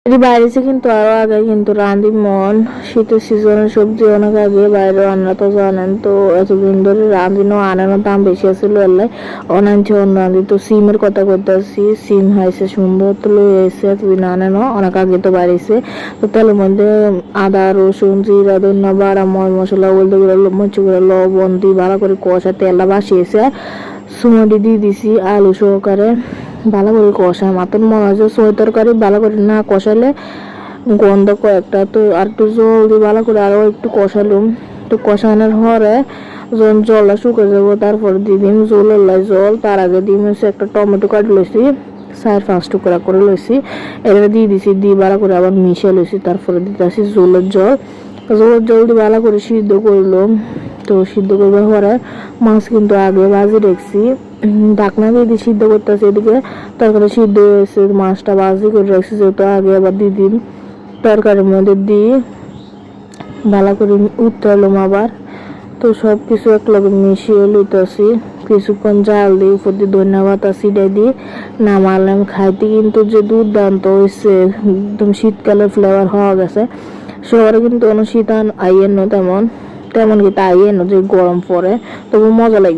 এটি বাইরেছে কিন্তু আরো আগে কিন্তু রাঁধি মন শীতের সিজনের সবজি অনেক আগে বাইরে রান্না তো জানেন তো এতদিন ধরে রাঁধিনো আনানো দাম বেশি আছিল এলাই অনাঞ্চে অন্য রাঁধি তো সিমের কথা করতেছি সিম হয়েছে সুন্দর তো লই এসে এতদিন আনানো অনেক আগে তো বাইরেছে তো তেলের মধ্যে আদা রসুন জিরা ধন্যা বাড়া মশলা বলতে মরিচগুলো লবণ দিয়ে ভালো করে কষা তেলটা বাসিয়েছে সুমটি দিয়ে দিছি আলু সহকারে ভালো করে কষা মাতন মনে হয় সই তরকারি ভালো করে না কষালে গন্ধ কয়েকটা তো আর একটু জল দিয়ে ভালো করে আরও একটু কষালুম তো কষানোর পরে যখন জলটা শুকে যাবো তারপরে দিয়ে দিম জল তার আগে দিম হচ্ছে একটা টমেটো কাটি লইছি 4-5 টুকরা করে লইছি এবারে দিয়ে দিছি দিয়ে ভালো করে আবার মিশিয়ে লইছি তারপরে দিতেছি জলের জল দিয়ে ভালো করে সিদ্ধ করলাম তো সিদ্ধ করবার পরে মাছ কিন্তু আগে ভাজি রেখেছি ঢাকনা দিয়ে সিদ্ধ করতেছি এদিকে তরকারি সিদ্ধ হয়েছে মাছটা ভাজি করে রাখছি যেহেতু আগে আবার দিয়ে দিন তরকারির মধ্যে দিয়ে ভালো করে উত্তরলাম আবার তো সব কিছু একলগে মিশিয়ে লইতেছি কিছুক্ষণ জাল দিয়ে উপর দিয়ে ধন্যবাদ ছিটাই দিয়ে নামালাম খাইতে কিন্তু যে দুর্দান্ত হয়েছে একদম শীতকালের ফ্লেভার হওয়া গেছে শহরে কিন্তু কোনো শীত আইয়েন না তেমন কিন্তু আইয়েন যে গরম পড়ে তবু মজা লাগে।